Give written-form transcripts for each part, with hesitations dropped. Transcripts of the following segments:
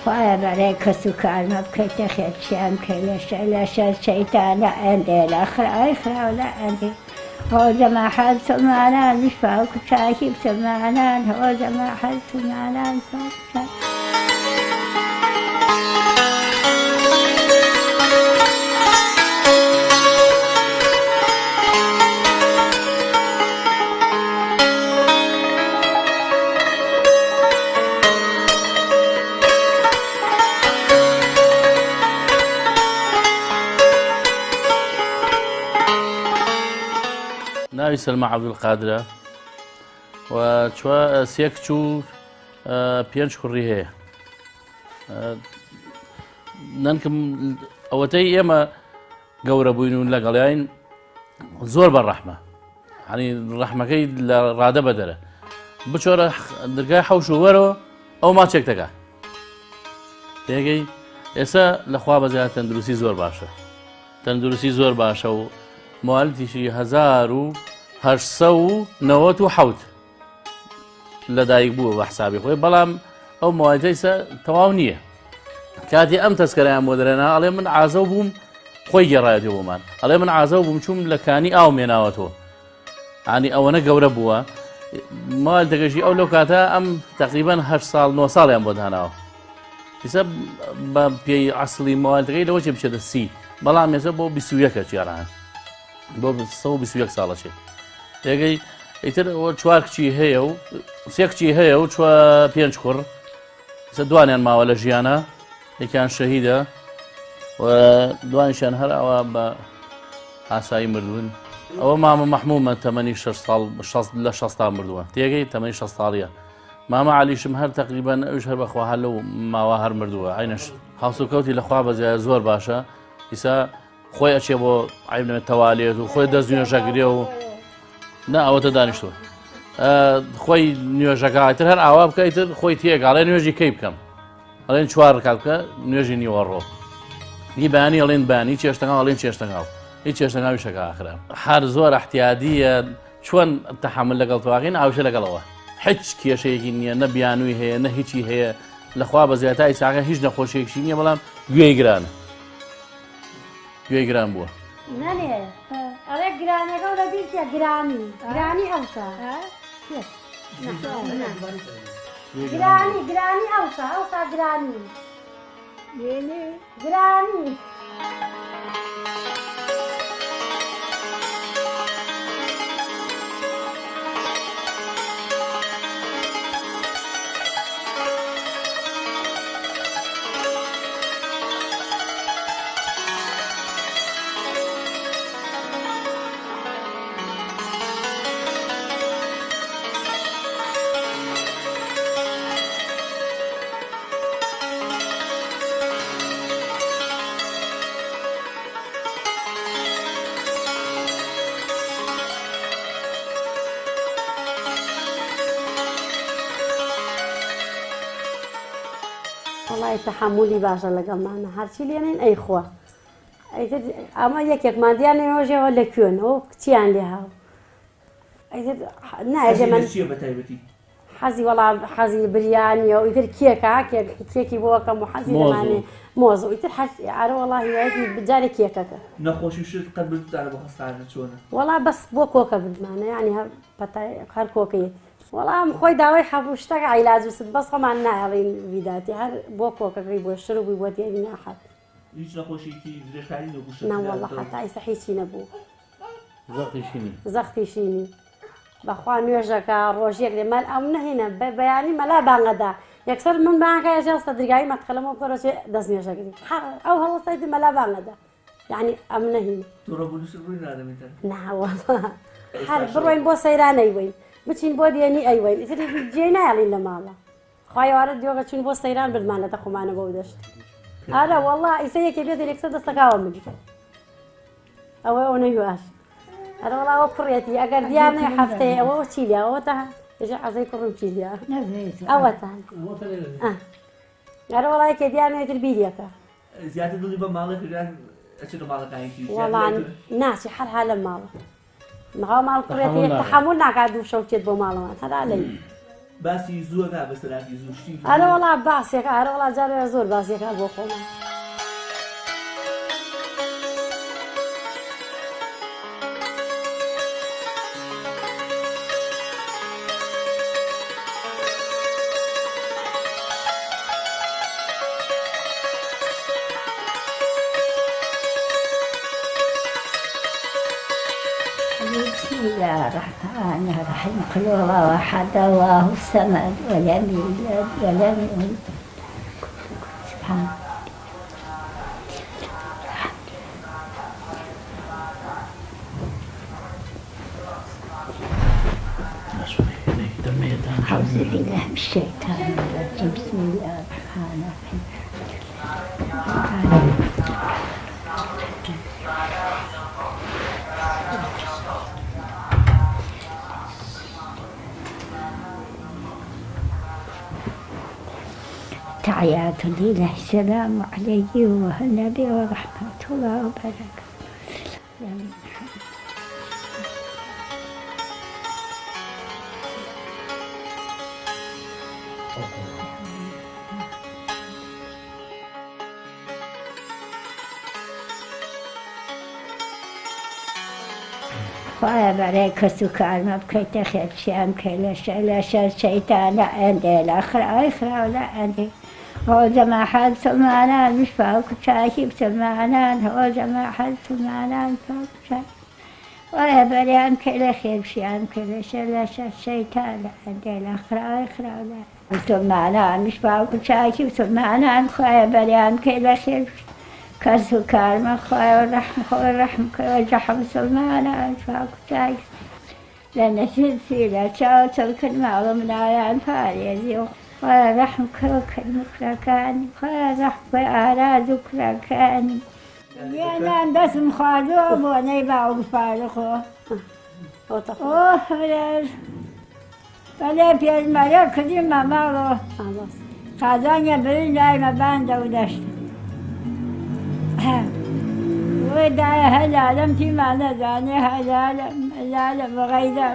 خوایە بەڕێ کەس و کارمە بکەیتە خێرچیان کە لە شەر شەیتانە ئەندێ لە خراوی خراو لە ئەندێ هۆزەمە حەزمانان میشپاو کوچاکی بسەمانان هۆزەمە حەزمانان ناوی سەلمە عەبدولقادرە و سێ کچ و 5 کوڕی هەیە. نانکم ئەوەتەی ئێمە گەورە بووین و لەگەڵیاین زۆر بەڕەحمە، ینی ڕەحمەکەی لە ڕادە بەدەرە. بچۆرە دەرگای حەوش و وەرەوە ئەو ماچێک دەکات. تێگەی ئێستا لەخوا بەزیاد تەندروستی زۆر باشە، تەندروستی زۆر باشە و موالیدیشی 1897 لەدایک بووە بە حسابی خۆی، بەڵام ئەو موالیدەی تەواو نییە. کاتی ئەم تەسکەرەیان بۆ دەرێنا ئەڵێ من ئازەو بووم، خۆی گێڕایەتی بۆمان، ئەڵێ من ئازەو بووم چووم لە کانی ئاو مێناوەتەوە، ینی ئەوەنە گەورە بووە. موالیدەکەشی ئەو لەو کاتە ئەم تەقریبەن 8 ساڵ 9 ساڵیان بۆ داناوە. ئیسا بە پێی ئەسڵی موالیدەکەی لەوە چێ بچێتە 30، بەڵام ێستا بۆ 21 جیێڕان بۆ 121 ساڵەچێ. تێگەی ئیتر ئەوە 4 کچی هەیە و 3 کچی هەیە و 5 کوڕ، دوانیان ماوە لە ژیانە، یەکیان شەهیدە و دوانیشیان هەر ئەوە بە ئاسایی مردوون. ئەوە مامە مەحموومە تەمەنی 6 ساڵ لە 60 مردووە، تێگەی تەمەنی 6 ساڵیە. مامە عەلیشم هەر تەقریبەن ئەوش هەر بەخوا هەر لەو ماوە هەر مردووە. عینەش هاوسوکەوتی لەخوا بەزیاد زۆر باشە. ئیسا خۆی ئەچێ بۆ عیبنێت تەوالێت و خۆی دەست نوێژەگرێ و نا ئەوەتە دانیشتووە خۆی نوێژەکەتر هەر ئاوا بکەیتر خۆی تێگاڵێ نوێژی کەی بکەم، ئەڵێن 4 ڕکات بکە نوێژی نیوەڕۆ، هی بەیانی ئەڵێن بانی چێشتەکان ئەڵێن چێشتەکاو، هیچ چێشتەکاوی شەکە ئاخرا هەر زۆر احتیادیە. چۆن تەحمل لەگەڵ تواقین ئاوشە لەگەڵەوە هیچ کێشەیەکی نییە، نە بیانووی هەیە نە هیچی هەیە. لەخوا بەزیاتای ساغە هیچ نەخۆشیێکی نییە، بەڵام گوێی گرانە، گوێی گران بووە. نانێ ئەڵێ گرانەکە لە بیرکە گرانی ئەوسا گرانی ئەوسا گرانی گرانی. وڵای تەحملی باشە لەگەڵمانە هەرچی لێنین ئەی خوا ئەمە یەکێکمان دیانێ ڕۆژێەوە لە کوێنەوە کچیان لێ هاو ناژێ من حەزی وەڵام حەزی بریانیە و ئیتر کێکە کێکی بۆکەم و حەزی لەمانێ مۆز و ئیتر ئارە وەڵی وایەتی بجارێ کێکەکە نەخۆشی شت قەت بردوتانە بۆ هەستانە چۆنە وەڵا بەس بۆ کۆکە بردمانە ینی هەر کۆکەیت وەڵام خۆی داوای هەبوو شتەکە عیلاج وست بەس خۆمان نایڵین ویداتی هەر بۆ کۆکەکەی بۆ شر بووی بۆ تێبی ناحات هیچ نەخۆشیکی درێژکاری نەبوو نەوەڵا حتا ئیستا هیچی نەبوو زەختیشینی زەختیشینی بەخوا نوێژەکە ڕۆژێک لێ مەل ئەم نەهێنە بەیانی مەلا بانگەدا یەکسەر من بانکە ژێستە درگایی مەتخەلەمەوە پەرۆچێ دەست نوێژەگری ئەو هەوڵستایتی مەلا بانگەدا یعنی ئەم نەهێنی ناوەڵا هەر بڕۆین بۆ سەیرانەی وین بچین بۆ دیێنی ئەیوین ئیتری جێ نایڵین لە ماڵە خوایوارە دیۆگە چین بۆ سەیران بردمانەتە خۆمانە بۆ دەشت ئارە وەڵا ئیسە یەکێ بێت یەکسەر دەستەکاوە مگی ئەوە ئەو نەیواش هەر وەڵاوە پڕێتی ئەگەر دیارنێ هەفتەیە ئەوە چیلیا ئەوە تا ێژە عەزەی کوڕم چیلیا ئەوەتان هەر وەڵایەکێ دیارنێتر بیریەکە زیاتر دڵی بە ماڵە ئەچێتە ماڵەکانی وەڵان ناچی هەرها لە ماڵە نەخوا ماڵ پڕێتی تەحمل ناکات دوو شەو بچێت بۆ ماڵەوان هەرا لەی باسی زووەکە بەسەراتی زوو شتی ئەرە وڵا باسێکە ئەرە وڵا جارێ زۆر باسێکە بۆ خۆمان بسم الله الرحمن الرحيم قل هو الله أحد الله الصمد ولم يولد ولم يولد سبحان أعوذ بالله من الشيطان الرجيم بسم الله الرحمن الرحيم تحيات لله السلام عليه والنبي ورحمة الله وبركاته خواهی برای کسو کارم بکیت خیل شیم که لشر شیطان لعنده الآخر ولا عندي هو جمع حد سمعنا مشفاق شاكيب سمعنا هو جمع حد سمعنا مشفاق شاكيب ولا بريان كل خير شيان كل شر الشيطان لعنده الآخر ولا سمعنا مشفاق شاكيب سمعنا خويا بريان كل خير كسو كارما خويا الرحم وجحم سمعنا مشفاق شاكيب لأن سلسلة شاوت الكلمة ضمنا عن فاريزي خويا رحم كلمة كان خويا رحم آلا ذكرى كان أنا دسم خالو ونيبا وفارخو أوه فلا في المريض كلمة مرة خازانيا بالله ما بان دودشت ودا هلالم فيما نزاني هلالم وغيدا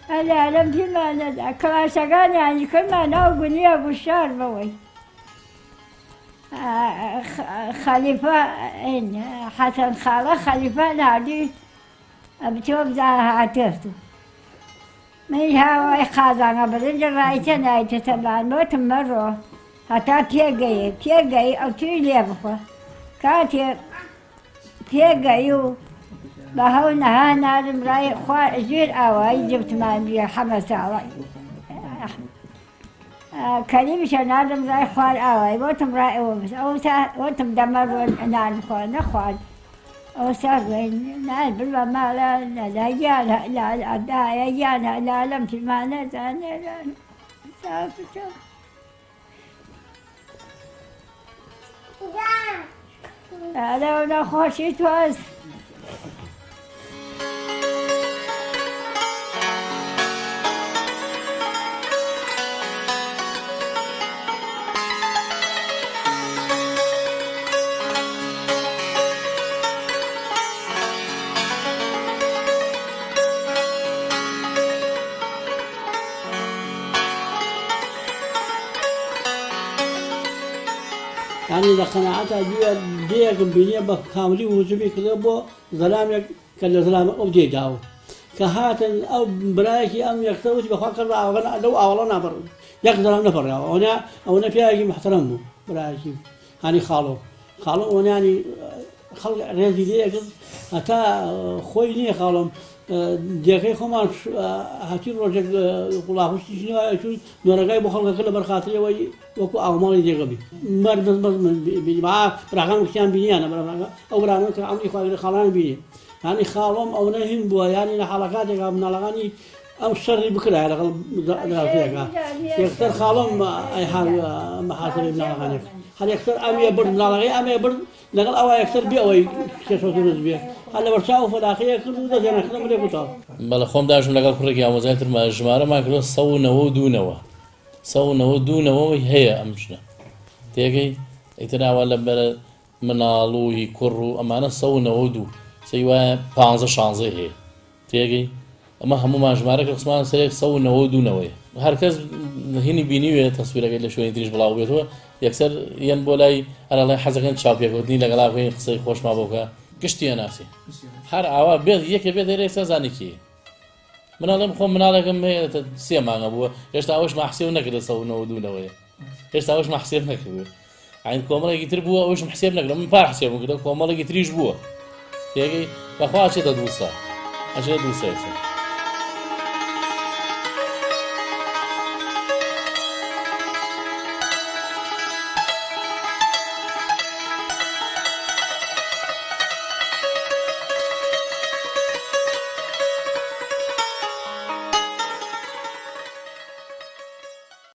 هلالم فيما نزاني كلاشقان يعني كل ما نوقني أبو الشهر بوي خليفة حسن خالة خليفة نادي بتوب زاها عترتو من هوا خازانة بدن جرايته نايته تبان موت مرة حتى تيجي أو تيجي بخوا كاتي تيجيو بهو نهانا المراي خوا جير أواي جبت مانجي حمس أواي كريم شناد المراي خوار أواي وتم راي ومس أو وتم دمر نان خوا نخوان أو سافين نان بالمالا لا يانا لا لا يانا لا لم تمانا زاني لا سافر هذا ولا خوشي توز يعني إذا قناعتها ديكم بيني بكاملي وزبي كذا بو ظلامك كلا ظلام أو دي جاو كهاتن أو برايكي أم يكتوش بخاك الله أو لو أولنا بر يقدر أن نفر أو فيها محترمه برايكي يعني خالو وانا يعني خلق رزي ديك أتا خويني خالهم ديكي خمان هاتين رجل قلا خوشي شنو نورجاي بخلق كل برخاتي وي وكو أعمال ديكبي مرد من مع برهان كيان بيني أنا أو برهان كعمري خوي خالان بيني يعني خالهم أو نهين بوا يعني نحلقات من لغاني أو الشر بكره على قلب يختار خالهم أي حال محاسب من لغاني هل يختار أم يبرد لغاني أم يبرد لقل أو يختار بيأوي كشوت رزبيه هلا برشاو فلاخية كل ده جنا خدمة ليه بتاع بەڵە خۆم داژم لەگەڵ کوڕێکی ئامۆزایترمە ژمارەمان کردووە 192 هەیە ئەم ژنە تێگەی ئیتراوە لە بەرە مناڵوی کوڕ و ئەمانە 192 سەی وایە 15 هەیە تێگەی ئەمە هەمومان ژمارەکە قسمان سەرێک 192 هەرکەس هینی بینیوێ تەسویرەکەی لە شوێنی تریش بڵاو بێتەوە یەکسەر یەن بۆ لای ئەرەڵی حەزەکەن چاوپێکوتنی لەگەڵاوی قسەی خۆشما بۆکە گشتی ناسی هەر ئاوا بێت یەکێ بێت دەرێک سەزانێکی مناڵێم خۆم مناڵێکم سێ مانگە بووە هێشتا ئەوش مەحسێب نەکرد 192 هێشتا ئەوش مەحسێب نەکردو عین کۆمەڵێکی تر بووە ئەوشم حسێب نەکردم من پار حسێبم کردە کۆمەڵێکی تریش بووە تێگەی بەخوا ئەچێتە 200 ئەچێتە 200